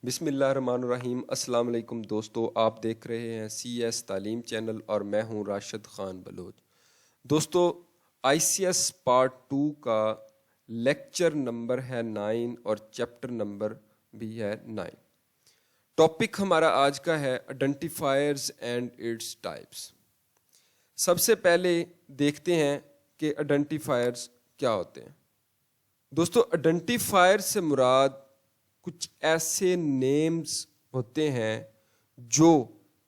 بسم اللہ الرحمن الرحیم۔ السلام علیکم دوستو، آپ دیکھ رہے ہیں سی ایس تعلیم چینل اور میں ہوں راشد خان بلوچ۔ دوستو آئی سی ایس پارٹ 2 کا لیکچر نمبر ہے 9 اور چیپٹر نمبر بھی ہے 9۔ ٹاپک ہمارا آج کا ہے آئیڈینٹیفائرز اینڈ اٹس ٹائپس۔ سب سے پہلے دیکھتے ہیں کہ آئیڈینٹیفائرز کیا ہوتے ہیں۔ دوستو آئیڈینٹیفائر سے مراد کچھ ایسے نیمز ہوتے ہیں جو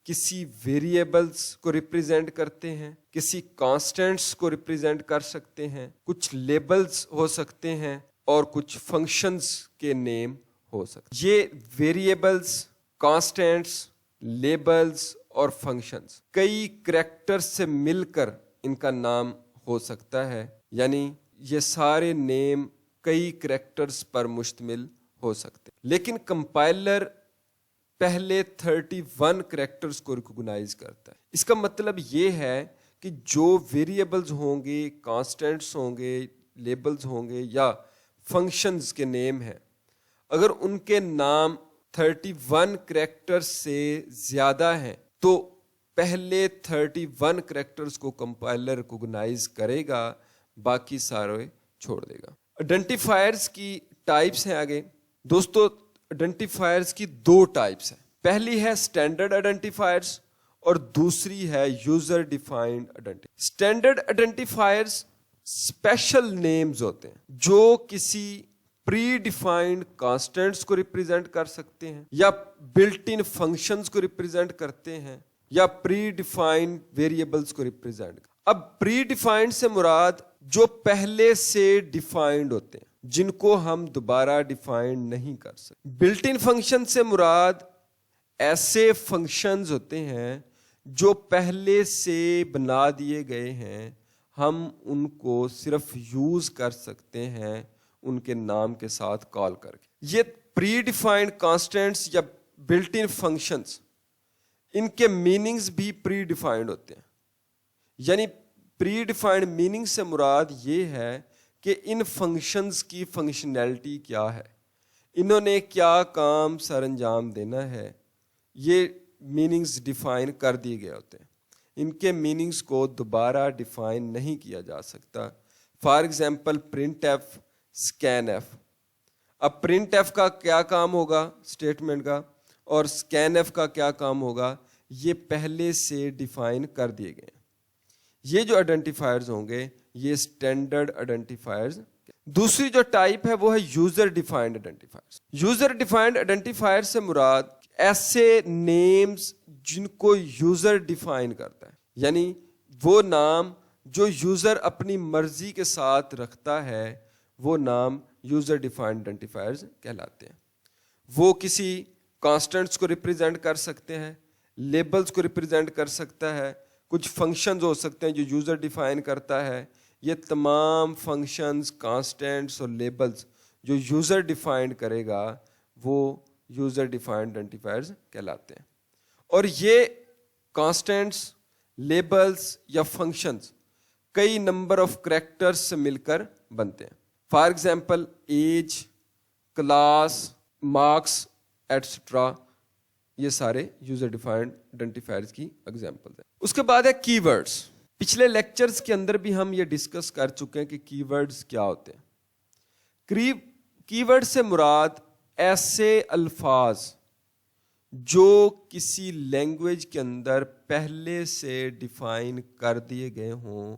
کسی ویریبلز کو ریپریزنٹ کرتے ہیں، کسی کانسٹنٹس کو ریپریزنٹ کر سکتے ہیں، کچھ لیبلز ہو سکتے ہیں اور کچھ فنکشنز کے نیم ہو سکتے ہیں۔ یہ ویریبلز، کانسٹنٹس، لیبلز اور فنکشنز کئی کریکٹرز سے مل کر ان کا نام ہو سکتا ہے، یعنی یہ سارے نیم کئی کریکٹرز پر مشتمل ہو سکتے ہیں، لیکن کمپائلر پہلے 31 کریکٹرز کو ریکگنائز کرتا ہے۔ اس کا مطلب یہ ہے کہ جو ویریبلز ہوں گے، کانسٹنٹس ہوں گے، لیبلز ہوں گے یا فنکشنز کے نیم ہیں، اگر ان کے نام 31 کریکٹرز سے زیادہ ہیں تو پہلے 31 کریکٹرز کو کمپائلر ریکگنائز کرے گا، باقی سارے چھوڑ دے گا۔ آئیڈینٹیفائرز کی ٹائپس ہیں آگے۔ دوستو آئیڈینٹیفائرز کی 2 ٹائپس ہیں۔ پہلی ہے اسٹینڈرڈ آئیڈینٹیفائرز اور دوسری ہے user defined identifier. Standard identifiers special names ہوتے ہیں جو کسی پری ڈیفائنڈ کانسٹنٹس کو ریپریزنٹ کر سکتے ہیں یا بلٹ ان فنکشنز کو ریپریزنٹ کرتے ہیں یا پری ڈیفائنڈ ویریبلز کو ریپریزنٹ۔ اب پری ڈیفائنڈ سے مراد جو پہلے سے ڈیفائنڈ ہوتے ہیں، جن کو ہم دوبارہ ڈیفائن نہیں کر سکتے۔ بلٹ ان فنکشن سے مراد ایسے فنکشنز ہوتے ہیں جو پہلے سے بنا دیے گئے ہیں، ہم ان کو صرف یوز کر سکتے ہیں ان کے نام کے ساتھ کال کر کے۔ یہ پری ڈیفائنڈ کانسٹنٹس یا بلٹ ان فنکشنز، ان کے میننگز بھی پری ڈیفائنڈ ہوتے ہیں، یعنی پری ڈیفائنڈ میننگ سے مراد یہ ہے کہ ان فنکشنز کی فنکشنلٹی کیا ہے، انہوں نے کیا کام سر انجام دینا ہے، یہ میننگز ڈیفائن کر دیے گئے ہوتے ہیں۔ ان کے میننگز کو دوبارہ ڈیفائن نہیں کیا جا سکتا۔ For example print f, scan f. اب پرنٹ ایف کا کیا کام ہوگا اسٹیٹمنٹ کا، اور اسکین ایف کا کیا کام ہوگا، یہ پہلے سے ڈیفائن کر دیے گئے ہیں۔ یہ جو آئیڈینٹیفائرز ہوں گے یہ اسٹینڈرڈ آئیڈینٹیفائرز۔ دوسری جو ٹائپ ہے وہ ہے user defined identifiers. User defined identifier سے مراد ایسے نیمز جن کو یوزر ڈیفائن کرتا ہے، یعنی وہ نام جو یوزر اپنی مرضی کے ساتھ رکھتا ہے، وہ نام یوزر ڈیفائنڈ آئیڈینٹیفائرز کہلاتے ہیں۔ وہ کسی کانسٹنٹس کو ریپریزنٹ کر سکتے ہیں، لیبلز کو ریپریزنٹ کر سکتا ہے، کچھ فنکشنز ہو سکتے ہیں جو یوزر ڈیفائن کرتا ہے۔ یہ تمام فنکشنز، کانسٹنٹس اور لیبلز جو یوزر ڈیفائنڈ کرے گا وہ یوزر ڈیفائنڈ آئیڈینٹیفائرز کہلاتے ہیں۔ اور یہ کانسٹنٹس، لیبلز یا فنکشنز کئی نمبر آف کریکٹرز سے مل کر بنتے ہیں۔ For example age, class, marks etcetera, یہ سارے یوزر ڈیفائنڈ آئیڈینٹیفائرز کی ایگزامپلز ہیں۔ اس کے بعد ہے کی ورڈز۔ پچھلے لیکچرز کے اندر بھی ہم یہ ڈسکس کر چکے ہیں کہ کی ورڈز کیا ہوتے ہیں۔ کی ورڈ سے مراد ایسے الفاظ جو کسی لینگویج کے اندر پہلے سے ڈیفائن کر دیے گئے ہوں،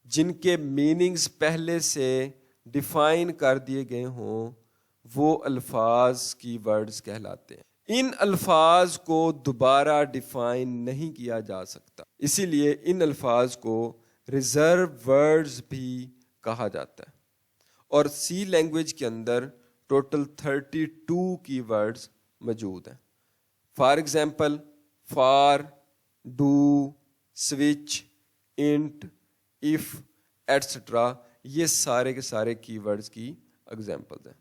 جن کے میننگز پہلے سے ڈیفائن کر دیے گئے ہوں، وہ الفاظ کی ورڈز کہلاتے ہیں۔ ان الفاظ کو دوبارہ ڈیفائن نہیں کیا جا سکتا، اسی لیے ان الفاظ کو ریزرو ورڈز بھی کہا جاتا ہے۔ اور سی لینگویج کے اندر ٹوٹل 32 کی ورڈز موجود ہیں۔ For example for, do, switch, int, if etcetera, یہ سارے کے سارے کی ورڈز کی ایگزامپلز ہیں۔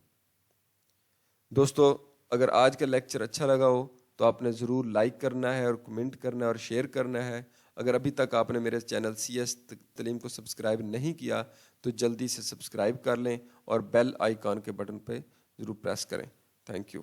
دوستو اگر آج کا لیکچر اچھا لگا ہو تو آپ نے ضرور لائک کرنا ہے اور کمنٹ کرنا ہے اور شیئر کرنا ہے۔ اگر ابھی تک آپ نے میرے چینل سی ایس تعلیم کو سبسکرائب نہیں کیا تو جلدی سے سبسکرائب کر لیں اور بیل آئیکن کے بٹن پہ ضرور پریس کریں۔ Thank you.